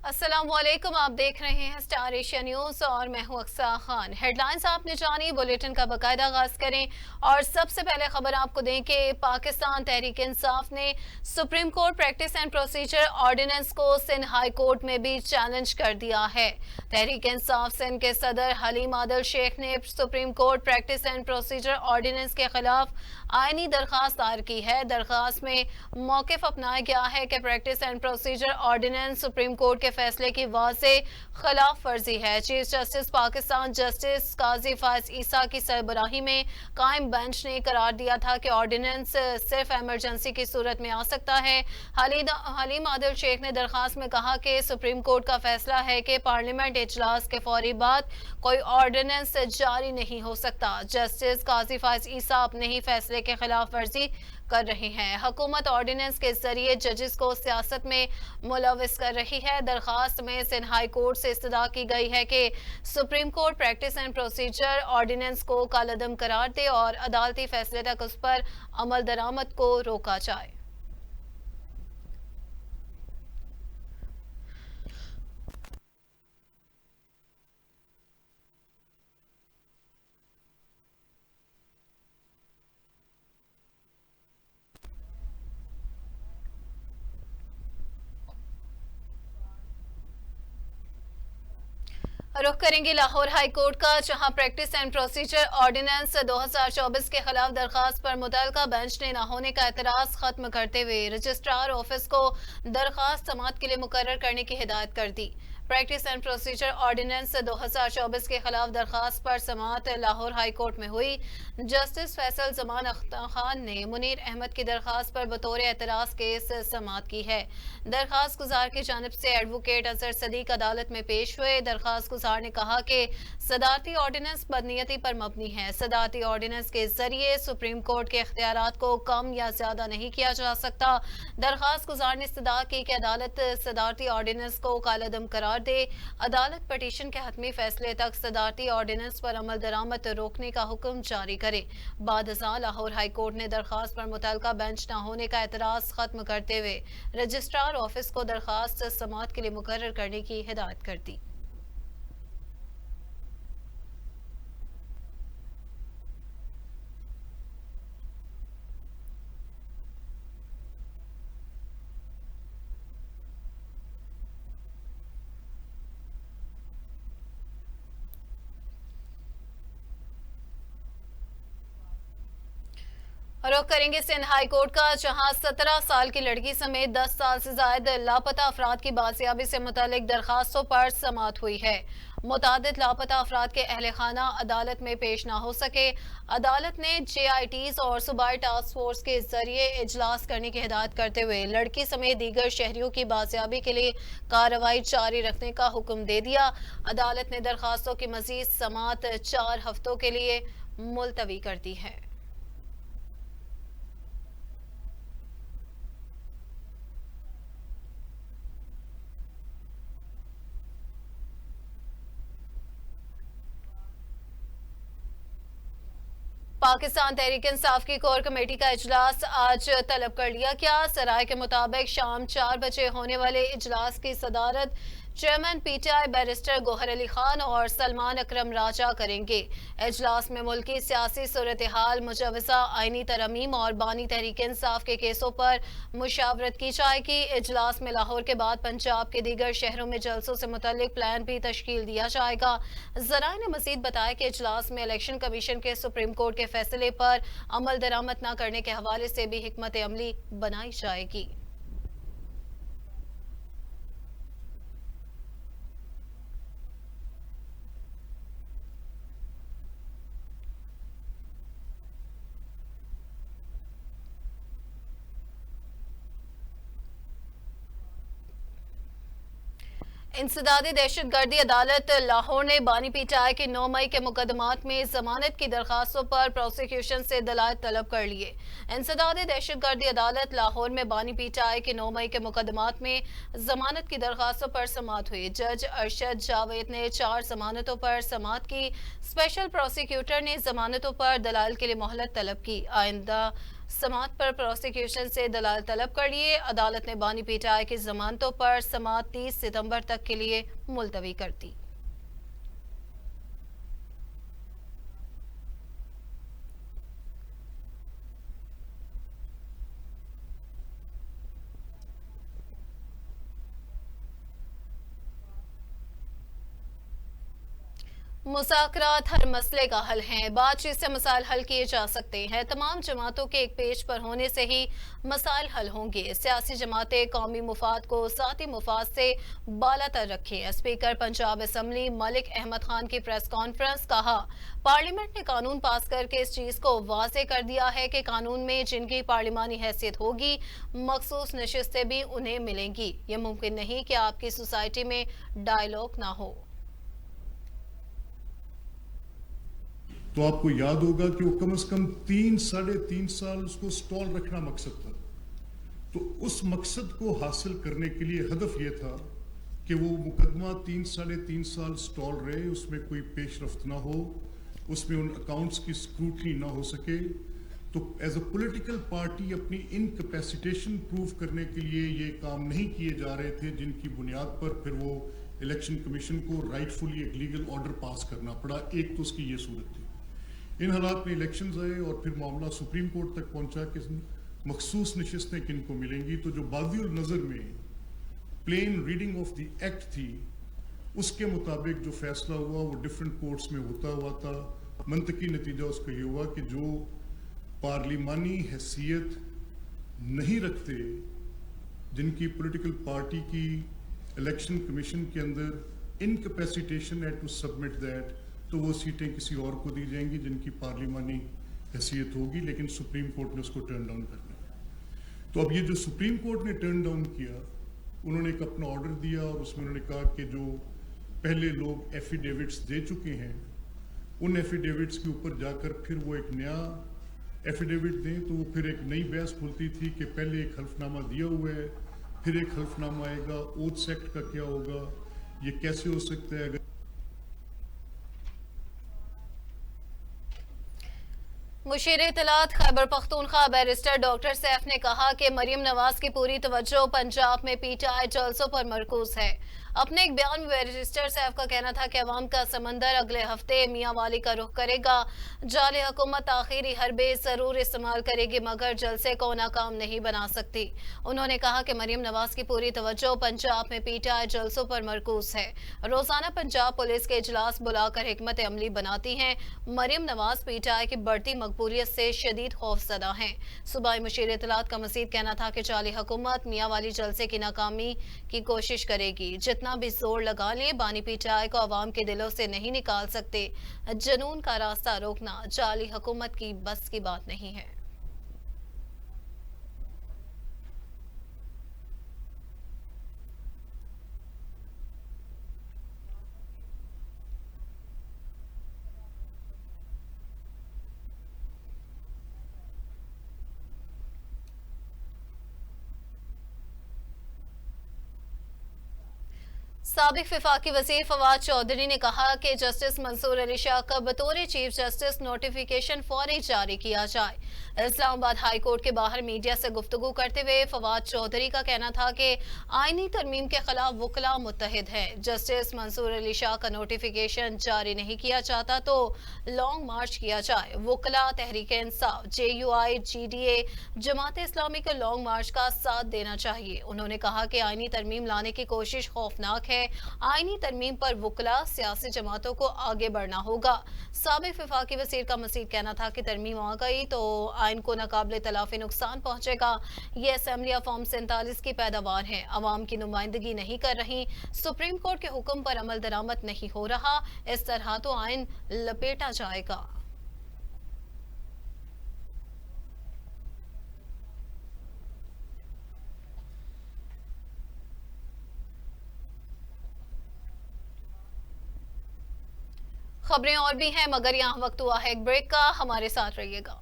अस्सलामुअलैकुम, आप देख रहे हैं स्टार एशिया न्यूज और मैं हूं अक्सा खान। हेडलाइंस आपने जानी, बुलेटिन का बाकायदा आगाज करें और सबसे पहले खबर आपको दें कि पाकिस्तान तहरीक इंसाफ ने supreme court practice and procedure ordinance को सिंध हाई कोर्ट में भी चैलेंज कर दिया है। तहरीक इंसाफ सिंध के सदर हलीम आदिल शेख ने supreme court practice and procedure ordinance के खिलाफ आईनी दरखास्त दायर की है। दरखास्त में मौकिफ अपनाया गया है कि practice and procedure ordinance supreme court के फैसले की वाज़ेह खिलाफ वर्जी है। Chief justice Pakistan justice Qazi Faez Isa की सरबराही में कायम बेंच ने करार दिया था कि ऑर्डिनेंस सिर्फ इमरजेंसी की सूरत में आ सकता है। हलीम आदिल शेख ने दरखास्त में कहा कि सुप्रीम कोर्ट का फैसला है कि पार्लियामेंट इजलास के फौरी बाद कोई ऑर्डिनेंस जारी नहीं हो सकता। जस्टिस काजी फायज ईसा अपने ही फैसले के खिलाफ वर्जी कर रहे हैं। हुकूमत ऑर्डिनेंस के जरिए जजेस को सियासत में मुलविस कर रही है। दरखास्त में सिंध हाई कोर्ट से इस्तदा की गई है कि supreme court practice and procedure ordinance को कालअदम करार दे और अदालती फैसले तक उस पर अमल दरामद को रोका जाए। रुख करेंगे लाहौर हाई कोर्ट का, जहां प्रैक्टिस एंड प्रोसीजर ऑर्डिनेंस 2024 के खिलाफ दरखास्त पर मुतल्लिका बेंच ने न होने का एतराज खत्म करते हुए रजिस्ट्रार ऑफिस को दरखास्त समाअत के लिए मुकर्रर करने की हिदायत कर दी। प्रैक्टिस एंड प्रोसीजर ऑर्डिनेंस 2024 के खिलाफ दरखास्त पर समाअत लाहौर हाई कोर्ट में हुई। जस्टिस फैसल जमान अख्तर खान ने मुनीर अहमद की दरखास्त पर बतौर एतराज केस समाअत की है। दरखास्त गुजार की जानिब से एडवोकेट अजहर सदीक अदालत में पेश हुए। दरखास्त गुजार ने कहा कि सदारती ऑर्डिनेंस बदनीयती पर मबनी है। सदारती ऑर्डिनेंस के जरिए सुप्रीम कोर्ट के इख्तियारात को कम या ज्यादा नहीं किया जा सकता। दरखास्त गुजार ने इस्तदा की कि अदालत सदारती ऑर्डिनेंस को कालअदम करार दे। अदालत पटिशन के हतमी फैसले तक सदारती ऑर्डिनेंस पर अमल दरामद रोकने का हुक्म जारी करे। बाद अज़ां लाहौर हाई कोर्ट ने दरखास्त पर मुतल्लिका बेंच न होने का एतराज खत्म करते हुए रजिस्ट्रार ऑफिस को दरखास्त समाअत के लिए मुकर्रर करने की हिदायत कर दी। रुख करेंगे सिंध हाई कोर्ट का, जहां 17 साल की लड़की समेत 10 साल से ज्यादा लापता अफराद की बाजियाबी से मुतालिक दरखास्तों पर समाअत हुई है। मुतादिद लापता अफराद के अहल खाना अदालत में पेश ना हो सके। अदालत ने JITs और सूबाई टास्क फोर्स के जरिए इजलास करने की हिदायत करते हुए लड़की समेत दीगर शहरियों की बाजियाबी के लिए कार्रवाई जारी रखने का हुक्म दे दिया। अदालत ने दरखास्तों की मजीद समाअत 4 हफ्तों के लिए मुलतवी कर दी है। पाकिस्तान तहरीक इंसाफ की कोर कमेटी का इजलास आज तलब कर लिया गया। सराय के मुताबिक शाम 4 बजे होने वाले इजलास की सदारत chairman PTI barrister Gohar Ali Khan और सलमान अकरम राजा करेंगे। इजलास में मुल्की सियासी सूरत हाल, मुजवजा आईनी तरमीम और बानी तहरीक इंसाफ के केसों पर मुशावरत की जाएगी। इजलास में लाहौर के बाद पंजाब के दीगर शहरों में जलसों से मुतल्लिक प्लान भी तश्कील दिया जाएगा। जराए ने मजीद बताया कि इजलास में इलेक्शन कमीशन के सुप्रीम कोर्ट के फैसले पर अमल दरामद न करने के हवाले से भी हिकमत अमली बनाई जाएगी। इंसदादी दहशतगर्दी अदालत लाहौर ने बानी PTI के 9 मई के मुकदमात में जमानत की दरखास्तों पर प्रोसिक्यूशन से दलाल तलब कर लिए। इंसदादी दहशतगर्दी अदालत लाहौर में बानी PTI के 9 मई के मुकदमात में जमानत की दरखास्तों पर समाअत हुई। जज अरशद जावेद ने 4 जमानतों पर समाअत की। स्पेशल प्रोसिक्यूटर ने जमानतों पर दलाल के लिए मोहलत तलब की। आइंदा समात पर प्रोसिक्यूशन से दलाल तलब कर लिए। अदालत ने बानी पीटीआई की जमानतों पर समात 30 सितंबर तक के लिए मुलतवी कर दी। मुज़ाकरात हर मसले का हल हैं। बातचीत से मसाइल हल किए जा सकते हैं। तमाम जमातों के एक पेज पर होने से ही मसाइल हल होंगे। सियासी जमातें कौमी मुफाद को ज़ाती मुफाद से बालातर रखें। स्पीकर पंजाब असम्बली मलिक अहमद खान की प्रेस कॉन्फ्रेंस। कहा, पार्लियामेंट ने कानून पास करके इस चीज़ को वाज़े कर दिया है कि कानून में जिनकी पार्लिमानी हैसियत होगी मखसूस नशिस्तें भी उन्हें मिलेंगी। ये मुमकिन नहीं कि आपकी सोसाइटी में डायलॉग ना हो। तो आपको याद होगा कि वो कम से कम 3-3.5 साल उसको स्टॉल रखना मकसद था। तो उस मकसद को हासिल करने के लिए हदफ ये था कि वो मुकदमा 3-3.5 साल स्टॉल रहे, उसमें कोई पेशरफ्त ना हो, उसमें उन अकाउंट्स की स्क्रूटनी ना हो सके। तो एज अ पॉलिटिकल पार्टी अपनी इनकैपेसिटेशन प्रूव करने के लिए ये काम नहीं किए जा रहे थे, जिनकी बुनियाद पर फिर वो इलेक्शन कमीशन को राइटफुली एक लीगल ऑर्डर पास करना पड़ा। एक तो उसकी ये सूरत थी। इन हालात में इलेक्शंस आए और फिर मामला सुप्रीम कोर्ट तक पहुंचा कि मखसूस नशिस्तें किन को मिलेंगी। तो जो बादियुल नज़र में plain reading of the act थी, उसके मुताबिक जो फैसला हुआ वो डिफरेंट कोर्ट्स में होता हुआ था। मंतकी नतीजा उसका ये हुआ कि जो पार्लिमानी हैसियत नहीं रखते, जिनकी पॉलिटिकल पार्टी की इलेक्शन कमीशन के अंदर इनकैपेसिटेशन है टू सबमिट दैट, तो वो सीटें किसी और को दी जाएंगी जिनकी पार्लिमानी हैसियत होगी। लेकिन सुप्रीम कोर्ट ने उसको टर्न डाउन कर दिया। तो अब ये जो सुप्रीम कोर्ट ने टर्न डाउन किया, उन्होंने एक अपना ऑर्डर दिया और उसमें उन्होंने कहा कि जो पहले लोग एफिडेविट्स दे चुके हैं, उन एफिडेविट्स के ऊपर जाकर फिर वो एक नया एफिडेविट दें। तो वो फिर एक नई बहस खुलती थी कि पहले एक हल्फनामा दिया हुआ है, फिर एक हल्फनामा आएगा, ओथ्स एक्ट का क्या होगा, ये कैसे हो सकता है। अगर मुशीर इत्तलात खैबर पख्तूनख्वा बैरिस्टर डॉक्टर सैफ ने कहा कि मरीम नवाज की पूरी तवज्जो पंजाब में पीटीआई जलसों पर मरकूज है। अपने एक बयान में बैरिस्टर सैफ का कहना था कि अवाम का समंदर अगले हफ्ते मियां वाली का रुख करेगा। जाली हुकूमत आखिरी हरबे जरूर इस्तेमाल करेगी मगर जलसे को नाकाम नहीं बना सकती। उन्होंने कहा कि मरीम नवाज की पूरी तवज्जो पंजाब में पीटीआई जलसों पर मरकूज है। रोजाना पंजाब पुलिस के इजलास बुलाकर हिकमत अमली बनाती हैं। मरीम नवाज पीटीआई की बढ़ती मकबूलियत से शदीद खौफजदा हैं। सूबाई मुशीर इत्तलात का मजीद कहना था कि जाली हुकूमत मियां वाली जलसे की नाकामी की कोशिश करेगी। जितना भी जोर लगा ले, बानी पीटीआई को अवाम के दिलों से नहीं निकाल सकते। जुनून का रास्ता रोकना जाली हुकूमत की बस की बात नहीं है। साबिक विफाकी वज़ीर फवाद चौधरी ने कहा कि जस्टिस मंसूर अली शाह का बतौर चीफ जस्टिस नोटिफिकेशन फौरी जारी किया जाए। इस्लामाबाद हाई कोर्ट के बाहर मीडिया से गुफ्तगू करते हुए फवाद चौधरी का कहना था कि आईनी तरमीम के खिलाफ वकला मुत्तहिद है। जस्टिस मंसूर अली शाह का नोटिफिकेशन जारी नहीं किया जाता तो लॉन्ग मार्च किया जाए। वकला तहरीक इंसाफ, JUI, GDA, जमात इस्लामी को लॉन्ग मार्च का साथ देना चाहिए। उन्होंने कहा कि आईनी तरमीम लाने की कोशिश खौफनाक है। आईनी तरमीम पर वकला सियासी जमातों को आगे बढ़ना होगा। साबिक विफाकी वज़ीर का मज़ीद कहना था कि तरमीम आ गई तो आइन को नाकाबिले तलाफी नुकसान पहुंचेगा। ये असेंबली ऑफ फॉर्म 47 की पैदावार है, अवाम की नुमाइंदगी नहीं कर रही। सुप्रीम कोर्ट के हुक्म पर अमल दरामद नहीं हो रहा। इस तरह तो आइन लपेटा जाएगा। खबरें और भी हैं मगर यहाँ वक्त हुआ है एक ब्रेक का। हमारे साथ रहिएगा।